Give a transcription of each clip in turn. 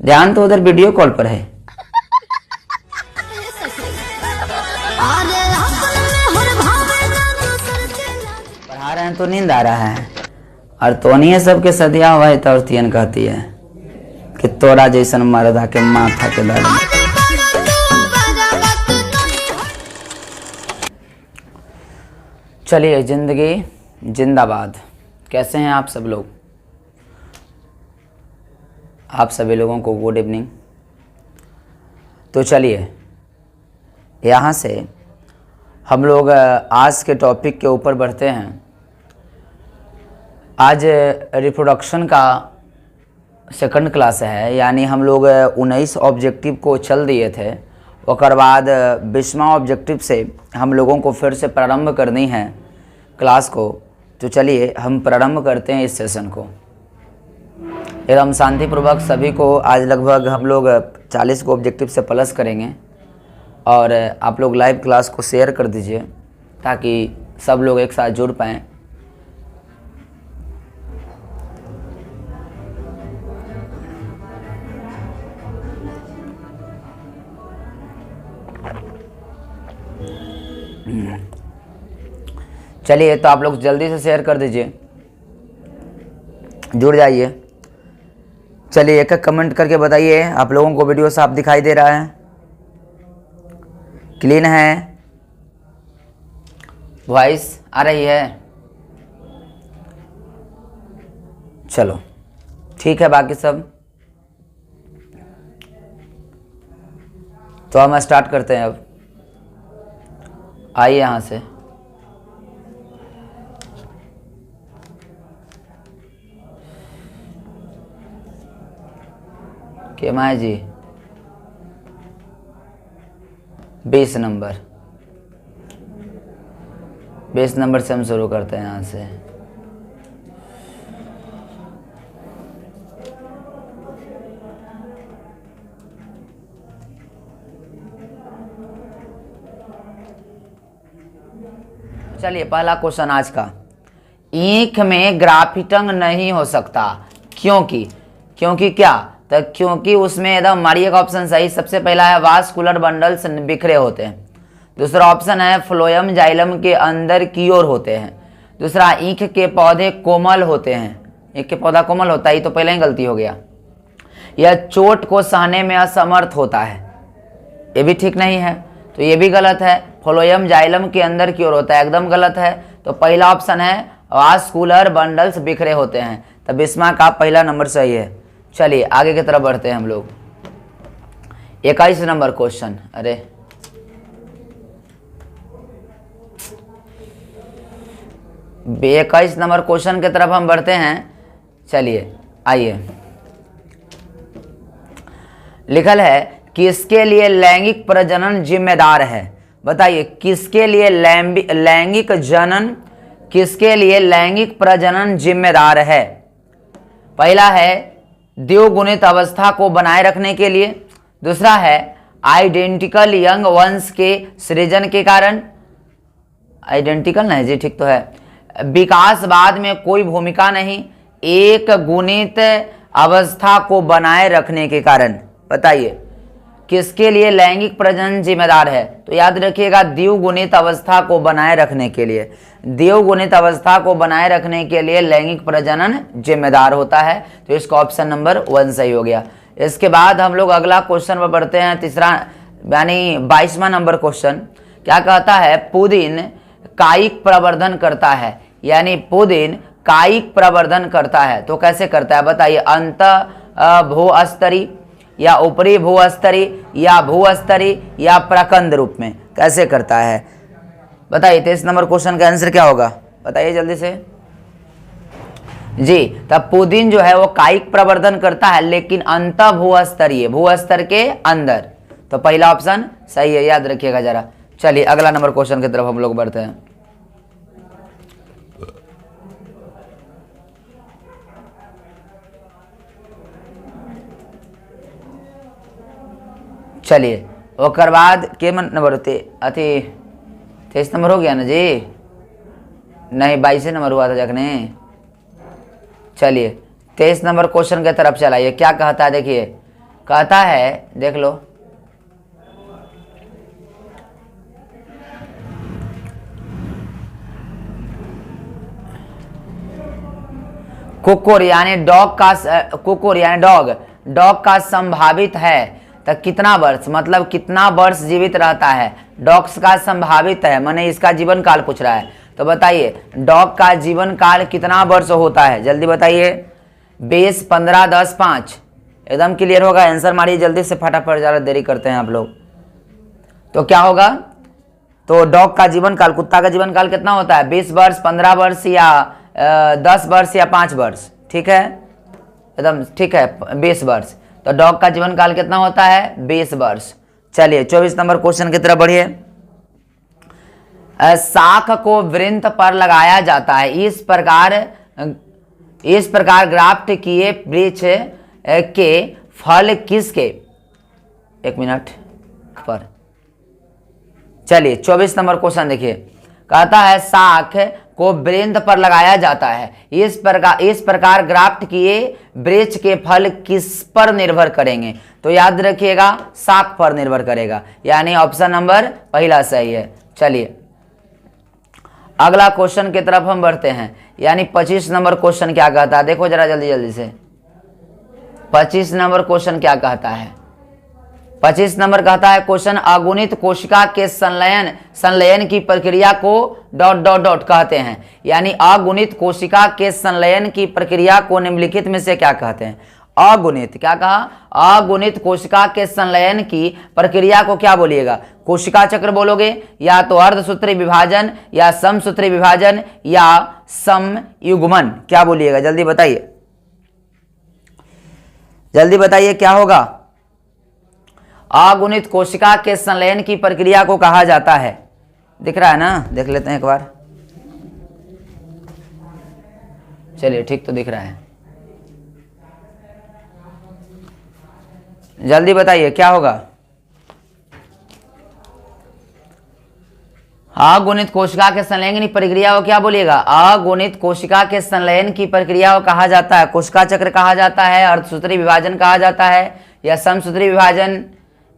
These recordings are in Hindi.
ध्यान तो उधर वीडियो कॉल पर है। पढ़ा रहे हैं तो नींद आ रहा है, और तोनिए सबके सदिया हुआ है तो औरतियन कहती है कि तोरा जैसन मर्दा के माथा के दर्द। चलिए, जिंदगी जिंदाबाद। कैसे हैं आप सब लोग? आप सभी लोगों को गुड इवनिंग। तो चलिए, यहाँ से हम लोग आज के टॉपिक के ऊपर बढ़ते हैं। आज रिप्रोडक्शन का सेकंड क्लास है, यानी हम लोग 19 ऑब्जेक्टिव को चल दिए थे। उसके बाद 20वां ऑब्जेक्टिव से हम लोगों को फिर से प्रारंभ करनी है क्लास को। तो चलिए हम प्रारंभ करते हैं इस सेशन को एकदम शांतिपूर्वक। सभी को आज लगभग हम लोग 40 को ऑब्जेक्टिव से प्लस करेंगे, और आप लोग लाइव क्लास को शेयर कर दीजिए ताकि सब लोग एक साथ जुड़ पाएँ। चलिए, तो आप लोग जल्दी से शेयर कर दीजिए, जुड़ जाइए। चलिए, एक एक कमेंट करके बताइए आप लोगों को वीडियो साफ दिखाई दे रहा है, क्लीन है, वॉइस आ रही है? चलो ठीक है। बाकी सब तो हम स्टार्ट करते हैं अब। आइए यहाँ से। केमाय जी 20 नंबर से हम शुरू करते हैं यहाँ से। चलिए, पहला क्वेश्चन आज का। ईंख में ग्राफिटंग नहीं हो सकता क्योंकि क्या? तो क्योंकि उसमें एकदम मारिए का ऑप्शन सही। सबसे पहला है वास्कुलर बंडल्स बिखरे होते हैं। दूसरा ऑप्शन है फ्लोएम जाइलम के अंदर की ओर होते हैं। दूसरा, ईंख के पौधे कोमल होते हैं। ईंख के पौधा कोमल होता है, ये तो पहले ही गलती हो गया। यह चोट को सहने में असमर्थ होता है, ये भी ठीक नहीं है, तो ये भी गलत है। फ्लोएम जाइलम के अंदर की ओर होता है, एकदम गलत है। तो पहला ऑप्शन है वास्कुलर बंडल्स बिखरे होते हैं, तब 20वां का पहला नंबर सही है। चलिए आगे की तरफ बढ़ते हैं हम लोग। 21 नंबर क्वेश्चन। अरे 21 नंबर क्वेश्चन की तरफ हम बढ़ते हैं। चलिए आइए। लिखल है किसके लिए लैंगिक प्रजनन जिम्मेदार है? बताइए किसके लिए लैंगिक प्रजनन जिम्मेदार है? पहला है द्विगुणित अवस्था को बनाए रखने के लिए। दूसरा है आइडेंटिकल यंग वंश के सृजन के कारण। आइडेंटिकल नहीं जी, ठीक तो है। विकासवाद में कोई भूमिका नहीं, एक गुणित अवस्था को बनाए रखने के कारण। बताइए किसके लिए लैंगिक प्रजनन जिम्मेदार है? तो याद रखिएगा द्विगुणित अवस्था को बनाए रखने के लिए। द्विगुणित अवस्था को बनाए रखने के लिए लैंगिक प्रजनन जिम्मेदार होता है, तो इसका ऑप्शन नंबर 1 सही हो गया। इसके बाद हम लोग अगला क्वेश्चन पर बढ़ते हैं, तीसरा यानी 22वां नंबर क्वेश्चन। क्या कहता है? पुदीन कायिक प्रवर्धन करता है, यानी पुदीन कायिक प्रवर्धन करता है, तो कैसे करता है? बताइए अंत भूस्तरी या ऊपरी भूस्तरी या भूस्तरी या प्रकंद रूप में कैसे करता है? बताइए 23 नंबर क्वेश्चन का आंसर क्या होगा? बताइए जल्दी से जी। तब पुदीन जो है वो कायिक प्रवर्धन करता है, लेकिन अंत भूस्तरीय, भूस्तर के अंदर। तो पहला ऑप्शन सही है, याद रखिएगा जरा। चलिए अगला नंबर क्वेश्चन की तरफ हम लोग बढ़ते हैं। चलिए ओकर बाद के नंबर होते अथी 23 नंबर हो गया ना जी? नहीं 22 नंबर हुआ था जखने। चलिए 23 नंबर क्वेश्चन की तरफ चलाइए। क्या कहता है देखिए, कहता है, देख लो, कुकुर यानी डॉग का, कुकुर यानी डॉग का संभावित है तो कितना वर्ष, मतलब कितना वर्ष जीवित रहता है। डॉग्स का संभावित है माने इसका जीवन काल पूछ रहा है। तो बताइए डॉग का जीवन काल कितना वर्ष होता है, जल्दी बताइए। 20, 15, 10, 5। एकदम क्लियर होगा, आंसर मारिए जल्दी से फटाफट, ज़्यादा देरी करते हैं आप लोग। तो क्या होगा, तो डॉग का जीवन काल, कुत्ता का जीवन काल कितना होता है, 20 वर्ष, 15 वर्ष या 10 वर्ष या 5 वर्ष। ठीक है, एकदम ठीक है, 20 वर्ष। तो डॉग का जीवन काल कितना होता है, 20 वर्ष। चलिए 24 नंबर क्वेश्चन की तरफ बढ़िए। शाख को वृंत पर लगाया जाता है, इस प्रकार ग्राफ्ट किए वृक्ष के फल किसके, एक मिनट पर। चलिए 24 नंबर क्वेश्चन देखिए, कहता है शाख को वृंत पर लगाया जाता है, इस प्रकार ग्राफ्ट किए वृक्ष के फल किस पर निर्भर करेंगे। तो याद रखिएगा शाख पर निर्भर करेगा, यानी ऑप्शन नंबर पहला सही है। चलिए अगला क्वेश्चन की तरफ हम बढ़ते हैं, यानी 25 नंबर क्वेश्चन क्या कहता है, देखो जरा जल्दी जल्दी से। 25 नंबर क्वेश्चन क्या कहता है, 25 नंबर कहता है क्वेश्चन, अगुणित कोशिका के संलयन की प्रक्रिया को ... कहते हैं, यानी अगुणित कोशिका के संलयन की प्रक्रिया को निम्नलिखित में से क्या कहते हैं। अगुणित, क्या कहा, अगुणित कोशिका के संलयन की प्रक्रिया को क्या बोलिएगा, कोशिका चक्र बोलोगे, या तो अर्धसूत्री विभाजन या समसूत्री विभाजन या समयुग्मन, क्या बोलिएगा, जल्दी बताइए, जल्दी बताइए क्या होगा। अगुणित कोशिका के संलयन की प्रक्रिया को कहा जाता है, दिख रहा है ना, देख लेते हैं एक बार। चलिए ठीक तो दिख रहा है, जल्दी बताइए क्या होगा। अगुणित कोशिका के संलयन की प्रक्रिया को क्या बोलिएगा, अगुणित कोशिका के संलयन की प्रक्रिया को कहा जाता है, कोशिका चक्र कहा जाता है, अर्धसूत्री विभाजन कहा जाता है, या समसूत्री विभाजन,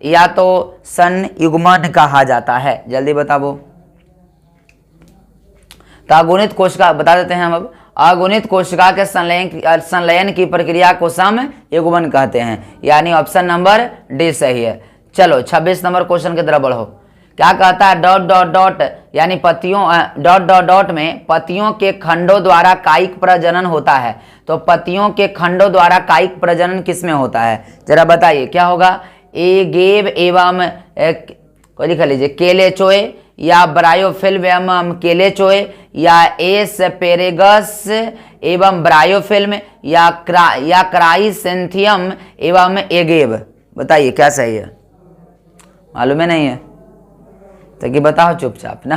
या तो संयुग्मन कहा जाता है, जल्दी बताओ। तो अगुणित कोशिका बता देते हैं हम अब, अगुणित कोशिका के संलयन की प्रक्रिया को समयुग्मन कहते हैं, यानी ऑप्शन नंबर डी सही है। चलो 26 नंबर क्वेश्चन की तरफ बढ़ो, क्या कहता है ... यानी पत्तियों ... में पत्तियों के खंडों द्वारा कायिक प्रजनन होता है। तो पत्तियों के खंडों द्वारा कायिक प्रजनन किसमें होता है, जरा बताइए क्या होगा। एगेब एवं को लिख लीजिए केलेचोए, या ब्रायोफिल्म एवं केलेचोए, या एस्पेरेगस एवं ब्रायोफिल्म, या क्राइसेंथियम एवं एगेब, बताइए क्या सही है, मालूम है नहीं है तो कि बताओ चुपचाप ना।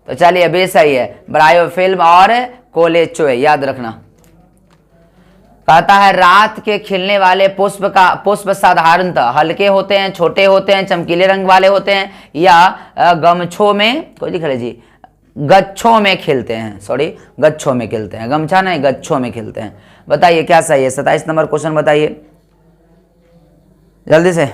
तो चलिए बे सही है, ब्रायोफिल्म और कोलेचोए, याद रखना। कहता है रात के खिलने वाले पुष्प साधारणतः हल्के होते हैं, छोटे होते हैं, चमकीले रंग वाले होते हैं, या गमछों में, कोई लिख लीजिए, गच्छों में खिलते हैं, सॉरी गच्छों में खिलते हैं, गमछा नहीं गच्छों में खिलते हैं। बताइए क्या सही है। 27 नंबर क्वेश्चन बताइए जल्दी से।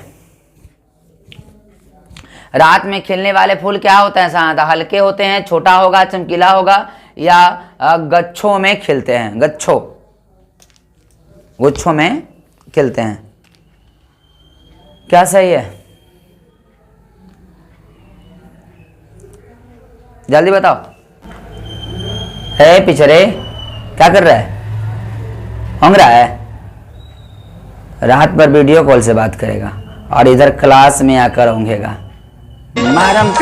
रात में खिलने वाले फूल क्या होते हैं साधारणतः, हल्के होते हैं, छोटा होगा, चमकीला होगा, या गच्छों में खिलते हैं, गुच्छों में खिलते हैं, क्या सही है, जल्दी बताओ। है पिछड़े क्या कर रहा है, होंग रहा है, रात पर वीडियो कॉल से बात करेगा और इधर क्लास में आकर होंगेगा। मारम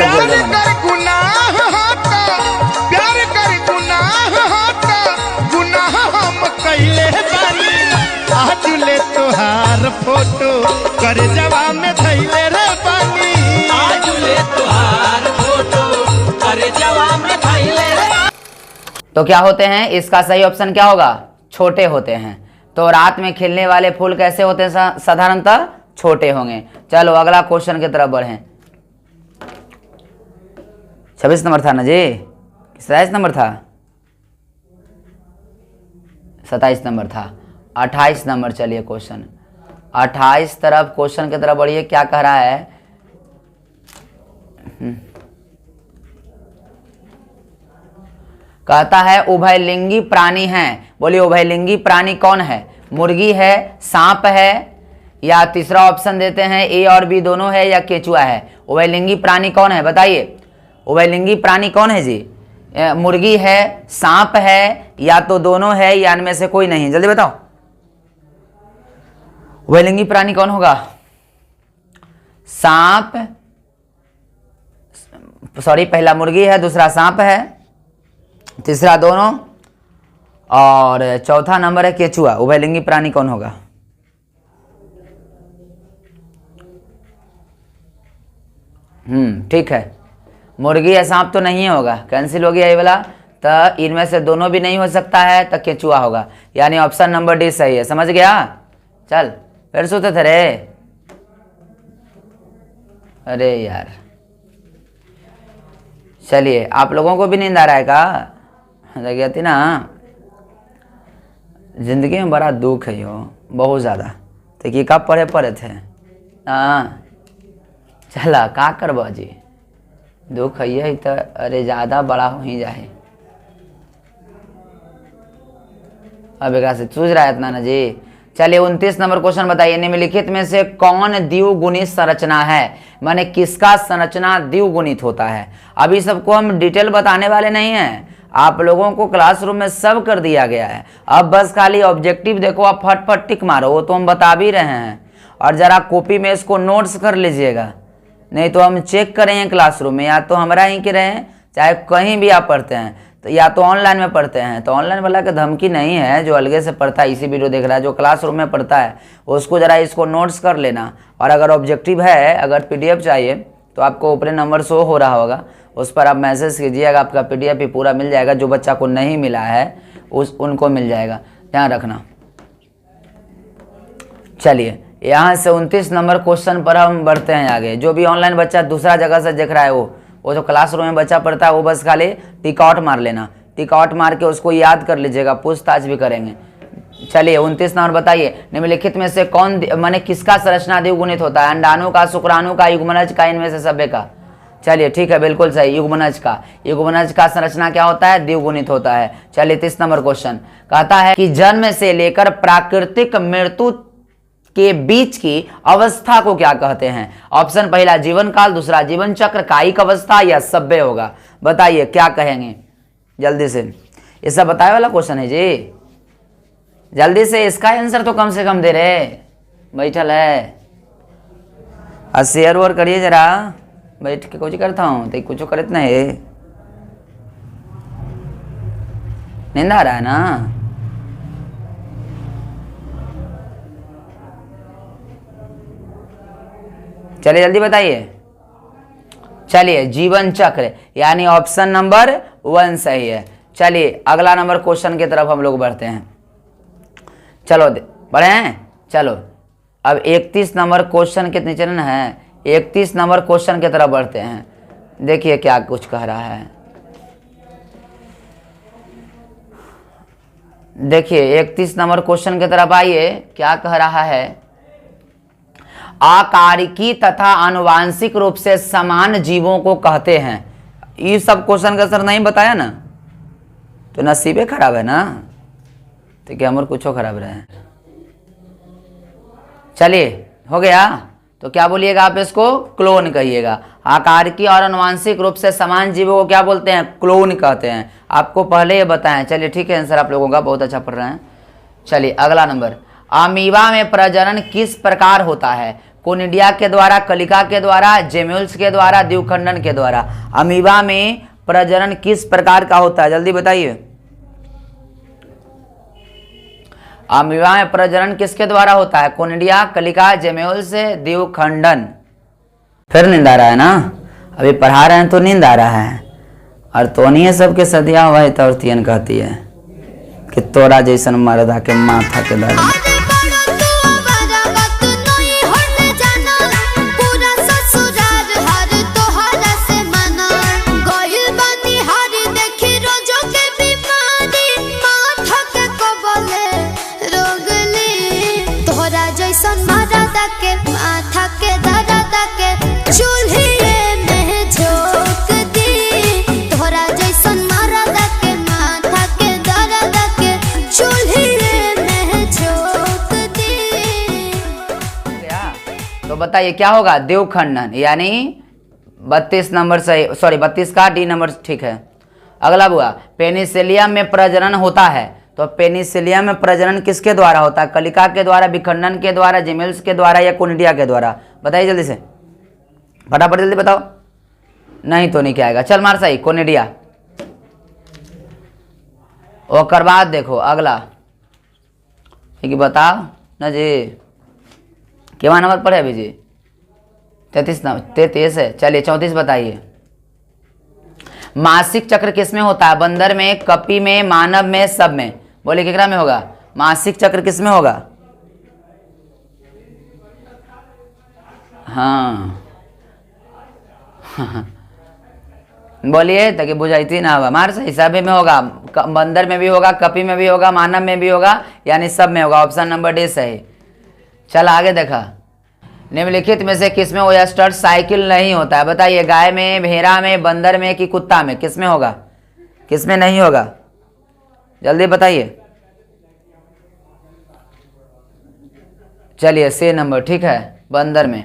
तोहार फोटो कर जवा में धैले रे पानी, आजुले तोहार फोटो कर जवा में धैले रे। तो क्या होते हैं, इसका सही ऑप्शन क्या होगा, छोटे होते हैं। तो रात में खिलने वाले फूल कैसे होते हैं, साधारणतः छोटे होंगे। चलो अगला क्वेश्चन की तरफ बढ़ें। 26 नंबर था ना जी, 27 नंबर था, 27 नंबर था, 28 नंबर। चलिए क्वेश्चन 28 तरफ क्वेश्चन की तरफ बढ़िए, क्या कह रहा है? कहता है उभयलिंगी प्राणी हैं। बोलिए उभयलिंगी प्राणी कौन है? मुर्गी है, सांप है, या तीसरा ऑप्शन देते हैं ए और बी दोनों है, या केचुआ है? उभयलिंगी प्राणी कौन है बताइए? उभयलिंगी प्राणी कौन है जी? मुर्गी है, सांप है, या तो दोनों है, या इनमें से कोई नहीं? जल्दी बताओ उभयलिंगी प्राणी कौन होगा? सांप, सॉरी पहला मुर्गी है, दूसरा सांप है, तीसरा दोनों, और चौथा नंबर है केचुआ। उभयलिंगी प्राणी कौन होगा? ठीक है, मुर्गी या सांप तो नहीं होगा, कैंसिल हो गया ये वाला। तो इनमें से दोनों भी नहीं हो सकता है, तो केचुआ होगा, यानी ऑप्शन नंबर डी सही है। समझ गया? चल फिर सोते थे रे, अरे यार। चलिए, आप लोगों को भी नींद आ रहा है का? गया थी ना, जिंदगी में बड़ा दुख है यो, बहुत ज़्यादा। तो कि कब पढ़े थे? हाँ चला का करबा जी, दुख है तो अरे ज़्यादा बड़ा हो ही जाए। अब एक से सूझ रहा है इतना ना जी। चलिए 29 नंबर क्वेश्चन बताइए, निम्नलिखित में से कौन द्विगुणित संरचना है? माने किसका संरचना द्विगुणित होता है? अभी सबको हम डिटेल बताने वाले नहीं हैं, आप लोगों को क्लासरूम में सब कर दिया गया है। अब बस खाली ऑब्जेक्टिव देखो, आप फटफट टिक मारो, वो तो हम बता भी रहे हैं। और जरा कॉपी में इसको नोट्स कर लीजिएगा, नहीं तो हम चेक करेंगे क्लासरूम में, या तो हमारा ही के रहें, चाहे कहीं भी आप पढ़ते हैं, तो या तो ऑनलाइन में पढ़ते हैं। तो ऑनलाइन वाला का धमकी नहीं है, जो अलगे से पढ़ता है इसी वीडियो देख रहा है, जो क्लासरूम में पढ़ता है उसको जरा इसको नोट्स कर लेना। और अगर ऑब्जेक्टिव है, अगर पीडीएफ चाहिए तो आपको ऊपर नंबर शो हो रहा होगा, उस पर आप मैसेज कीजिएगा, आपका पीडीएफ भी पूरा मिल जाएगा। जो बच्चा को नहीं मिला है उनको मिल जाएगा, ध्यान रखना। चलिए यहाँ से 29 नंबर क्वेश्चन पर हम बढ़ते हैं आगे। जो भी ऑनलाइन बच्चा दूसरा जगह से देख रहा है, वो जो क्लासरूम में बच्चा पढ़ता है, वो बस खाली टिक आउट मार लेना, टिक आउट मार के उसको याद कर लीजिएगा, पूछताछ भी करेंगे। चलिए 29 नंबर बताइए, निम्नलिखित में से कौन माने किसका संरचना द्विगुणित होता है? अंडाणु का, शुक्राणु का, युग्मनज का, इनमें से सभी का? चलिए ठीक है, बिल्कुल सही, युग्मनज का। युग्मनज का संरचना क्या होता है? द्विगुणित होता है। चलिए 30 नंबर क्वेश्चन कहता है कि जन्म से लेकर प्राकृतिक मृत्यु के बीच की अवस्था को क्या कहते हैं? ऑप्शन पहला जीवन काल, दूसरा जीवन चक्र, कायिक अवस्था, या सभ्य होगा? बताइए क्या कहेंगे जल्दी से। ये सब बताए वाला क्वेश्चन है जी, जल्दी से इसका आंसर तो कम से कम दे रहे बैठल है। और शेयर वोर करिए जरा, बैठ के कुछ करता हूँ तो कुछ करत नहीं, नींद आ रहा है ना? चलिए जल्दी बताइए। चलिए जीवन चक्र, यानी ऑप्शन नंबर 1 सही है। चलिए अगला नंबर क्वेश्चन की तरफ हम लोग बढ़ते हैं। चलो बढ़े हैं। चलो अब 31 नंबर क्वेश्चन कितने चरण है? 31 नंबर क्वेश्चन की तरफ बढ़ते हैं। देखिए क्या कुछ कह रहा है, देखिए 31 नंबर क्वेश्चन की तरफ आइए, क्या कह रहा है? आकारिकी तथा आनुवांशिक रूप से समान जीवों को कहते हैं। ये सब क्वेश्चन का सर नहीं बताया ना, तो नसीबे खराब है ना, तो क्या हमारे कुछ खराब रहे। चलिए हो गया, तो क्या बोलिएगा आप? इसको क्लोन कहिएगा। आकारिकी और आनुवांशिक रूप से समान जीवों को क्या बोलते हैं? क्लोन कहते हैं। आपको पहले ये बताएं। चलिए ठीक है, आंसर आप लोगों का बहुत अच्छा पढ़ रहे हैं। चलिए अगला नंबर, अमीबा में प्रजनन किस प्रकार होता है? कोनिडिया के द्वारा, कलिका के द्वारा, जेम्यूल्स के द्वारा, द्विखंडन के द्वारा? अमीबा में प्रजनन किस प्रकार का होता है? जल्दी बताइए। अमीबा में प्रजनन किसके द्वारा होता है? कोनिडिया, कलिका, जेम्यूल्स, द्विखंडन। फिर नींद आ रहा है ना? अभी पढ़ा रहे हैं तो नींद आ रहा है। और तो नहीं है सबके सदिया हुआ है, तो तियन कहती है कि तोरा जैसन मर्दा के माथा के दर्द। जैसन तो बताइए क्या होगा, देवखंडन, यानी 32 नंबर सही, सॉरी 32 का डी नंबर ठीक है। अगला हुआ पेनिसिलियम में प्रजनन होता है, तो पेनिसिलियम में प्रजनन किसके द्वारा होता है, कलिका के द्वारा, विखंडन के द्वारा, जिमेल्स के द्वारा या कोनिडिया के द्वारा, बताइए जल्दी से, फटाफट जल्दी बताओ। नहीं तो नहीं क्या आएगा, चल मार सही, कोनिडिया। और बाद देखो अगला कि बताओ ना जी, केवा नंबर पर है अभी जी, 33 है। चलिए 34 बताइए। मासिक चक्र किसमें होता है, बंदर में, कपि में, मानव में, सब में, बोले केकरा में होगा, मासिक चक्र किसमें होगा, हाँ बोलिए ताकि बुझाइती ना होगा, मार सही, सभी में होगा, बंदर में भी होगा, कपि में भी होगा, मानव में भी होगा, यानी सब में होगा। ऑप्शन नंबर डी सही। चल आगे देखा, निम्नलिखित में से किसमें ओयस्टर साइकिल नहीं होता है, बताइए, गाय में, भेड़ा में, बंदर में कि कुत्ता में, किसमें होगा, किसमें नहीं होगा, जल्दी बताइए। चलिए सी नंबर ठीक है, बंदर में।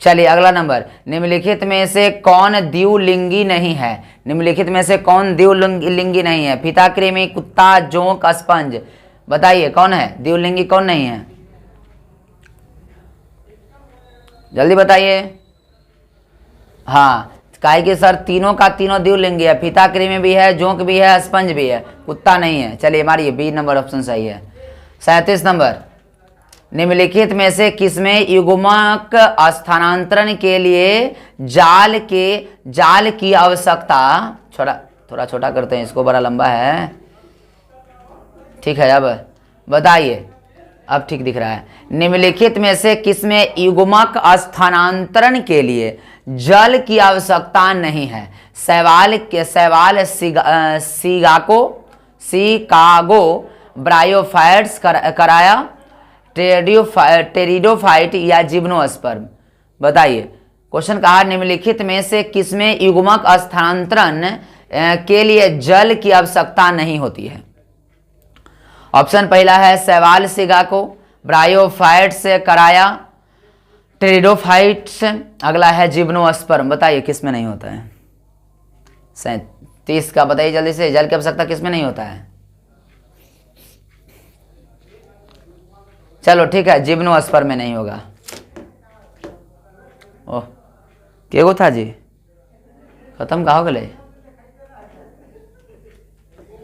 चलिए अगला नंबर, निम्नलिखित में से कौन द्विलिंगी नहीं है, निम्नलिखित में से कौन द्विलिंगी नहीं है, फीता कृमि, कुत्ता, जोंक, स्पंज, बताइए कौन है द्विलिंगी, कौन नहीं है, जल्दी बताइए। हाँ काहे कि सर तीनों का तीनों द्विलिंगी है, फीता कृमि भी है, जोंक भी है, स्पंज भी है, कुत्ता नहीं है। चलिए मारिए, बी नंबर ऑप्शन सही है। 37 नंबर, निम्नलिखित में से किसमें युग्मक स्थानांतरण के लिए जाल की आवश्यकता, थोड़ा छोटा करते हैं इसको, बड़ा लंबा है, ठीक है। अब बताइए, अब ठीक दिख रहा है। निम्नलिखित में से किसमें युग्मक स्थानांतरण के लिए जल की आवश्यकता नहीं है, शैवाल सिकागो ब्रायोफाइट्स कराया, टेरिडोफाइट या जिम्नोस्पर्म, बताइए। क्वेश्चन कहा निम्नलिखित में से किसमें युग्मक स्थानांतरण के लिए जल की आवश्यकता नहीं होती है। ऑप्शन पहला है शैवाल सिकागो ब्रायोफाइट्स कराया, टेरिडोफाइट्स, अगला है जिम्नोस्पर्म, बताइए किसमें नहीं होता है। 37 का बताइए जल्दी से, जल की आवश्यकता किसमें नहीं होता है, चलो ठीक है, जिम्नोस्पर्म में नहीं होगा। ओह के गो था जी, खत्म कहा हो गए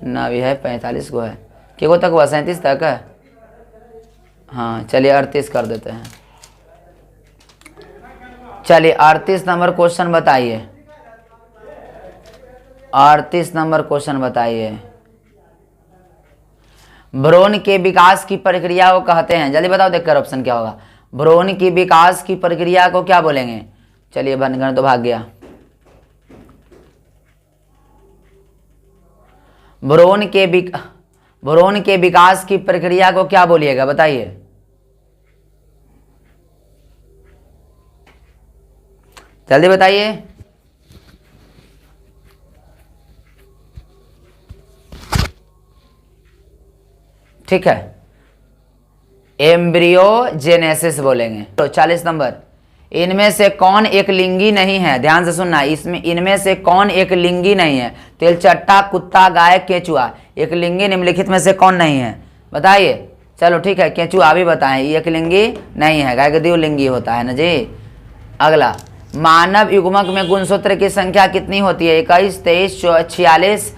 ना, भी है 45 गो है, के गो तक हुआ, 37 तक है, हाँ चलिए 38 कर देते हैं। चलिए 38 नंबर क्वेश्चन बताइए, 38 नंबर क्वेश्चन बताइए। भ्रूण के विकास की प्रक्रिया को कहते हैं, जल्दी बताओ देखकर ऑप्शन क्या होगा, भ्रूण की विकास की प्रक्रिया को क्या बोलेंगे, चलिए बनगण तो भाग गया। भ्रूण के विकास की प्रक्रिया को क्या बोलिएगा, बताइए। जल्दी बताइए। ठीक है, एम्ब्रियोजेनेसिस बोलेंगे। तो 40 नंबर, इनमें से कौन एक लिंगी नहीं है, ध्यान से सुनना, इसमें इनमें से कौन एक लिंगी नहीं है, तेलचट्टा, कुत्ता, गाय, केचुआ, एक लिंगी निम्नलिखित में से कौन नहीं है, बताइए। चलो ठीक है, केचुआ भी बताएं, एक लिंगी नहीं है, गाय का द्विलिंगी होता है ना जी। अगला, मानव युग्मक में गुणसूत्र की संख्या कितनी होती है, 21, 23, 46,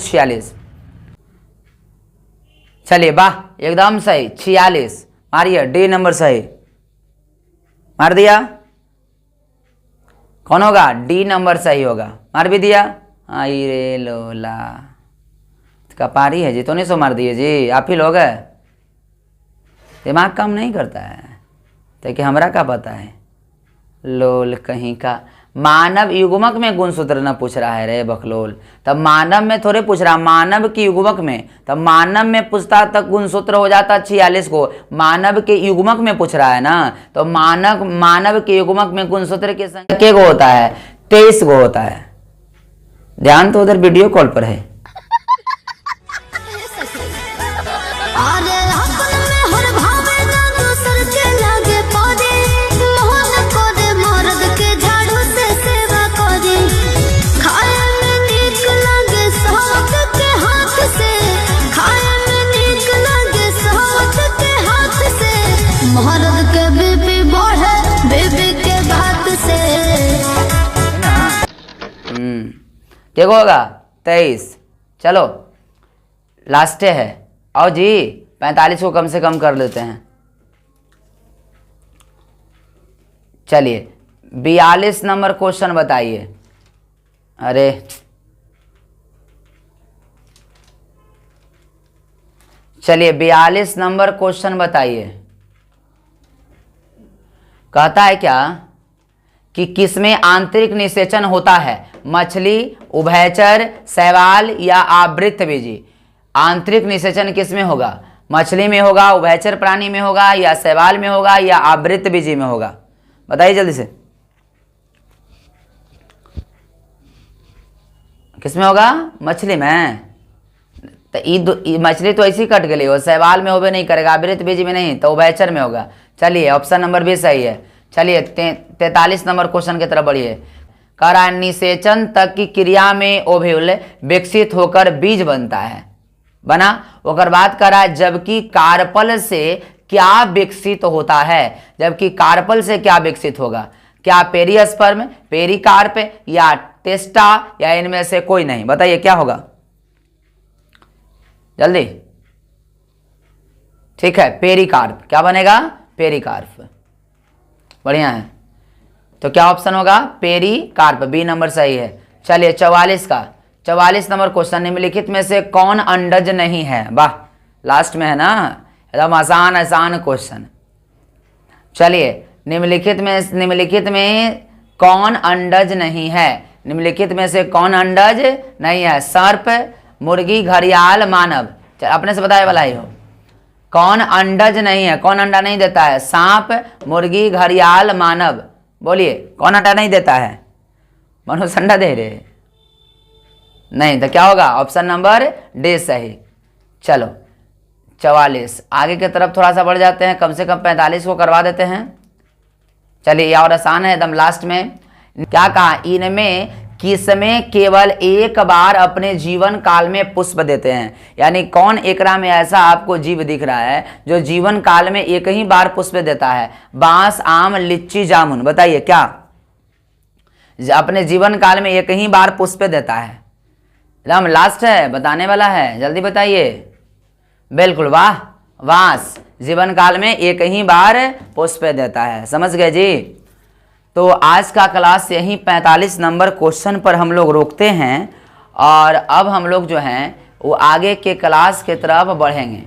46। चलिए वाह एकदम सही, 46, मारिए, डी नंबर सही, मार दिया, कौन होगा, डी नंबर सही होगा, मार भी दिया। आई रे लोला, कपारी है जी, तो नहीं सो मार दिए जी, आप ही लोग है, दिमाग काम नहीं करता है, तो कि हमरा का पता है, लोल कहीं का। मानव युग्मक में गुणसूत्र न पूछ रहा है रे बकलोल, तब मानव में थोड़े पूछ रहा, मानव की युग्मक में, तब मानव में पूछता तक गुणसूत्र हो जाता 46 को, मानव के युग्मक में पूछ रहा है ना, तो मानव के युग्मक में गुणसूत्र की संख्या के गो होता है, 23 गो होता है। ध्यान तो उधर वीडियो कॉल पर है। अरे क्या होगा 23। चलो लास्ट है। आओ जी 45 को कम से कम कर लेते हैं। चलिए 42 नंबर क्वेश्चन बताइए। अरे चलिए 42 नंबर क्वेश्चन बताइए। कहता है क्या कि किसमें आंतरिक निषेचन होता है? मछली, उभयचर, शैवाल या आवृतबीजी? आंतरिक निषेचन किसमें होगा? मछली में होगा, उभयचर प्राणी में होगा, या शैवाल में होगा, या आवृतबीजी में होगा? बताइए जल्दी से। किसमें होगा? मछली में। तो मछली तो ऐसी कट गई हो, शैवाल में होबे नहीं करेगा, आवृतबीजी में नहीं, तो उभयचर में होगा। चलिए ऑप्शन नंबर भी सही है। चलिए 43 नंबर क्वेश्चन की तरफ बढ़िए। कह रहा है निषेचन तक की क्रिया में ओव्यूल विकसित होकर बीज बनता है, बना। ओकर बात कर रहा है जबकि कार्पल से क्या विकसित होता है? जबकि कार्पल से क्या विकसित होगा? क्या पेरिस्पर्म, पेरिकार्प या टेस्टा, या इनमें से कोई नहीं? बताइए क्या होगा जल्दी। ठीक है पेरिकार्प। क्या बनेगा? पेरिकार्प। बढ़िया है। तो क्या ऑप्शन होगा? पेरिकार्प, बी नंबर सही है। चलिए 44 नंबर क्वेश्चन। निम्नलिखित में से कौन अंडज नहीं है? वाह लास्ट में है ना, एकदम आसान क्वेश्चन। चलिए निम्नलिखित में कौन अंडज नहीं है? निम्नलिखित में से कौन अंडज नहीं है? सर्प, मुर्गी, घड़ियाल, मानव। अपने से बताए वाला ही हो। कौन अंडज नहीं है? कौन अंडा नहीं देता है? सांप, मुर्गी, घड़ियाल, मानव। बोलिए कौन अंडा नहीं देता है? मनुष्य अंडा दे रहे नहीं, तो क्या होगा? ऑप्शन नंबर डी सही। चलो 44 आगे की तरफ थोड़ा सा बढ़ जाते हैं, कम से कम 45 को करवा देते हैं। चलिए ये और आसान है एकदम लास्ट में। क्या कहा? इनमें किसमें केवल एक बार अपने जीवन काल में पुष्प देते हैं? यानी कौन एकरा में ऐसा आपको जीव दिख रहा है जो जीवन काल में एक ही बार पुष्प देता है? बांस, आम, लीची, जामुन। बताइए क्या अपने जीवन काल में एक ही बार पुष्प देता है? एकदम लास्ट है, बताने वाला है, जल्दी बताइए। बिल्कुल वाह, बांस जीवन काल में एक ही बार पुष्प देता है। समझ गए जी? तो आज का क्लास यही 45 नंबर क्वेश्चन पर हम लोग रोकते हैं और अब हम लोग जो हैं वो आगे के क्लास की तरफ बढ़ेंगे।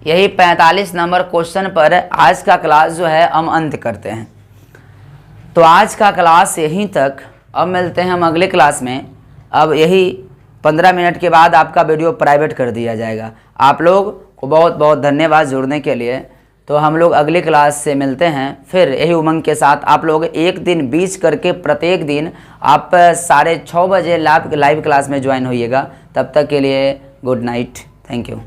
यही 45 नंबर क्वेश्चन पर आज का क्लास जो है हम अंत करते हैं। तो आज का क्लास यहीं तक। अब मिलते हैं हम अगले क्लास में। अब यही 15 मिनट के बाद आपका वीडियो प्राइवेट कर दिया जाएगा। आप लोग को बहुत बहुत धन्यवाद जुड़ने के लिए। तो हम लोग अगली क्लास से मिलते हैं फिर यही उमंग के साथ। आप लोग एक दिन बीच करके प्रत्येक दिन आप 6:30 बजे लाइव क्लास में ज्वाइन होइएगा। तब तक के लिए गुड नाइट, थैंक यू।